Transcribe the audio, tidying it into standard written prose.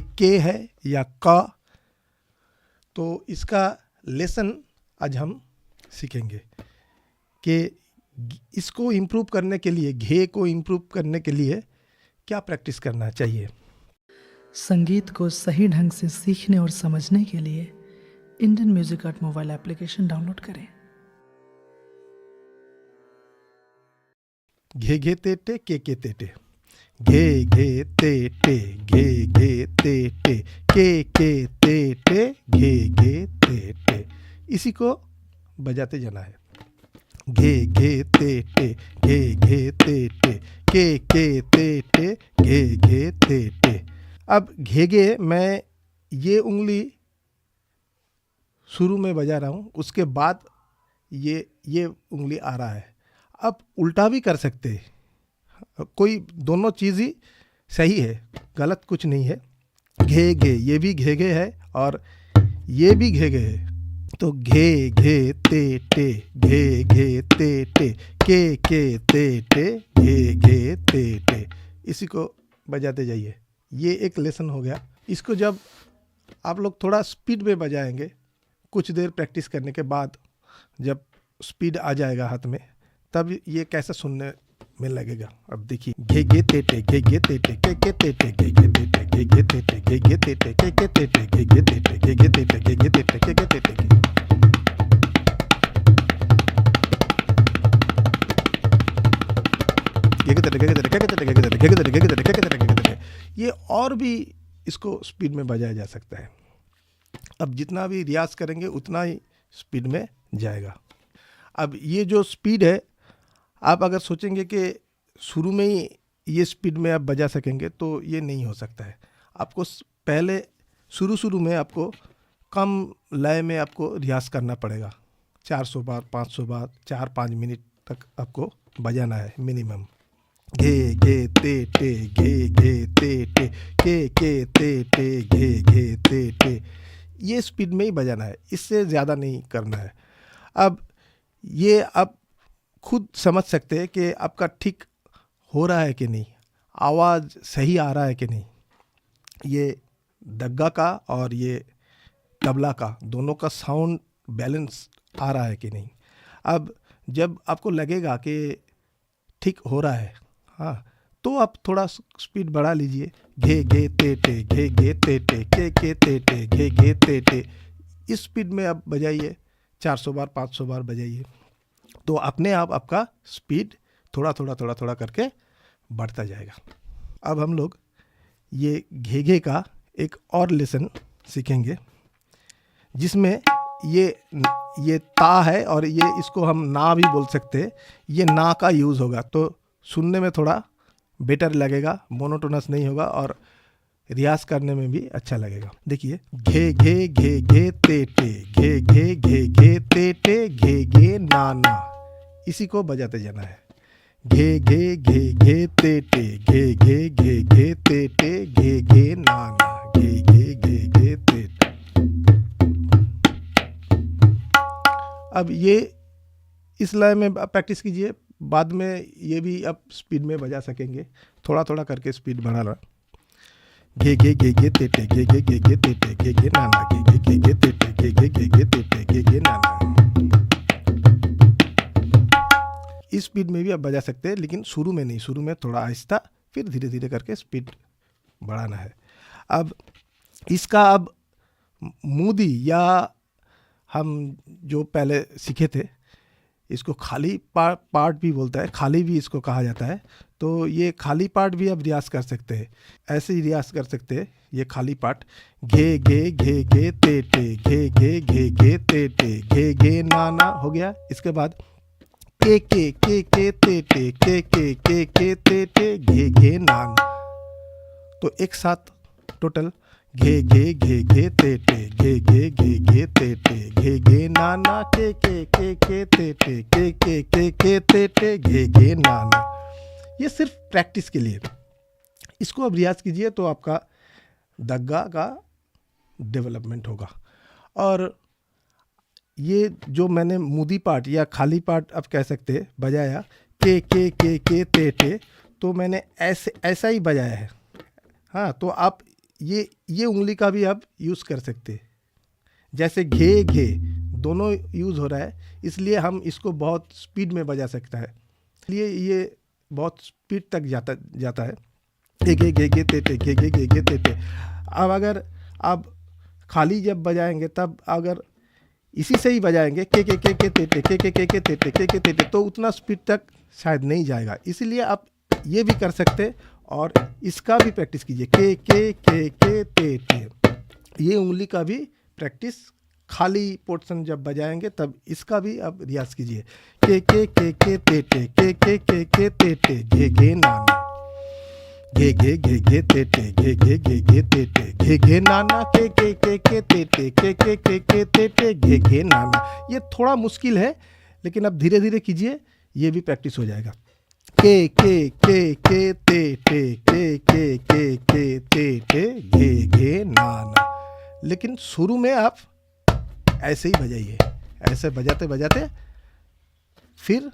के है या क। तो इसका लेसन आज हम सीखेंगे कि इसको इम्प्रूव करने के लिए, घे को इम्प्रूव करने के लिए क्या प्रैक्टिस करना चाहिए। संगीत को सही ढंग से सीखने और समझने के लिए Indian music art mobile application download करें। घे घे ते टे के ते टे, घे घे ते टे, घे घे ते टे, के ते टे, घे घे ते टे। इसी को बजाते जाना है। घे घे ते टे, घे घे ते टे, के ते टे, घे घे ते टे। अब घेगे मैं ये उंगली शुरू में बजा रहा हूँ, उसके बाद ये उंगली आ रहा है। अब उल्टा भी कर सकते हैं, कोई दोनों चीज़ ही सही है, गलत कुछ नहीं है। घे घे ये भी घे घे है और ये भी घे घे है। तो घे घे ते टे, घे घे ते टे, के ते टे, घे घे ते टे। इसी को बजाते जाइए। ये एक लेसन हो गया। इसको जब आप लोग थोड़ा स्पीड में बजाएंगे, कुछ देर प्रैक्टिस करने के बाद जब स्पीड आ जाएगा हाथ में, तब ये कैसा सुनने में लगेगा। अब देखिए, घे घे ते टे, घे घे ते टे, के ते टे, घे घे ते टे, घे घे ते टे, घे घे ते टे, के ते टे, घे घे ते टे, घे घे ते टे, घे घे ते टे, के ते टे। ये और भी इसको स्पीड में बजाया जा सकता है। अब जितना भी रियाज करेंगे उतना ही स्पीड में जाएगा। अब ये जो स्पीड है, आप अगर सोचेंगे कि शुरू में ही ये स्पीड में आप बजा सकेंगे, तो ये नहीं हो सकता है। आपको पहले शुरू में आपको कम लय में आपको रियाज करना पड़ेगा। 400 बार, 500 बार, 4-5 मिनट तक आपको बजाना है मिनिमम। घे घे ते टे, घे घे ते टे, के ते टे, घे घे ते टे। ये स्पीड में ही बजाना है, इससे ज़्यादा नहीं करना है। अब ये आप खुद समझ सकते हैं कि आपका ठीक हो रहा है कि नहीं, आवाज़ सही आ रहा है कि नहीं। ये दग्गा का और ये तबला का दोनों का साउंड बैलेंस आ रहा है कि नहीं। अब जब आपको लगेगा कि ठीक हो रहा है, हाँ, तो आप थोड़ा स्पीड बढ़ा लीजिए। घे घे ते टे, घे घे ते टे, के ते टे, घे घे ते टे। इस स्पीड में आप बजाइए, 400 बार, 500 बार बजाइए, तो अपने आप आपका स्पीड थोड़ा करके बढ़ता जाएगा। अब हम लोग ये घे घे का एक और लेसन सीखेंगे, जिसमें ये ता है और ये इसको हम ना भी बोल सकते हैं। ये ना का यूज़ होगा तो सुनने में थोड़ा बेटर लगेगा, मोनोटोनस नहीं होगा और रियाज करने में भी अच्छा लगेगा। देखिए, घे घे घे घे ते टे, घे घे घे घे ते टे, घे घे ना ना। इसी को बजाते जाना है। घे घे घे घे ते टे, घे घे घे घे ते टे, घे घे ना ना, घे घे घे घे ते टे। अब ये इस लय में प्रैक्टिस कीजिए, बाद में ये भी आप स्पीड में बजा सकेंगे। थोड़ा करके स्पीड बढ़ाना। घे घे घे घे ते टे, घे घे घे घे ते टे, घे घे ना ना, घे घे घे घे ते टे, घे घे घे घे ते टे, घे घे ना ना। इस स्पीड में भी आप बजा सकते हैं, लेकिन शुरू में नहीं, शुरू में थोड़ा आहिस्ता, फिर धीरे करके स्पीड बढ़ाना है। अब इसका अब मूदी या हम जो पहले सीखे थे, इसको खाली पार्ट भी बोलता है, खाली भी इसको कहा जाता है। तो ये खाली पार्ट भी आप रियाज कर सकते हैं, ऐसे ही रियाज कर सकते हैं। ये खाली पार्ट, घे घे घे घे ते टे, घे घे घे घे ते टे, घे घे ना ना हो गया। इसके बाद के ते टे, के ते टे, घे घे ना ना। तो एक साथ टोटल घे घे घे घे ते टे, घे घे घे घे ते टे, घे घे ना ना, के ते टे, के ते टे, घे घे ना ना। ये सिर्फ प्रैक्टिस के लिए। इसको अब रियाज कीजिए तो आपका दग्गा का डेवलपमेंट होगा। और ये जो मैंने मूदी पार्ट या खाली पार्ट आप कह सकते हैं बजाया, के ते टे, तो मैंने ऐसा ही बजाया है। हाँ, तो आप ये उंगली का भी आप यूज़ कर सकते हैं। जैसे घे घे दोनों यूज़ हो रहा है, इसलिए हम इसको बहुत स्पीड में बजा सकता है, इसलिए ये बहुत स्पीड तक जाता है। घे घे घे घे ते ते घे घे घे घे ते ते। अब अगर आप खाली जब बजाएंगे तब अगर इसी से ही बजाएंगे के ते ते के ते ते तो उतना स्पीड तक शायद नहीं जाएगा। इसलिए आप ये भी कर सकते और इसका भी प्रैक्टिस कीजिए, के ते ते। ये उंगली का भी प्रैक्टिस खाली पोर्शन जब बजाएंगे तब इसका भी आप रियाज कीजिए। के ते ते के ते ते घे नाना घे घे ते ते घे ते ते घे नाना के ते ते घे नाना। ये थोड़ा मुश्किल है, लेकिन अब धीरे धीरे कीजिए, ये भी प्रैक्टिस हो जाएगा। के ते ते घे नाना। लेकिन शुरू में आप ऐसे ही बजाइए, ऐसे बजाते बजाते फिर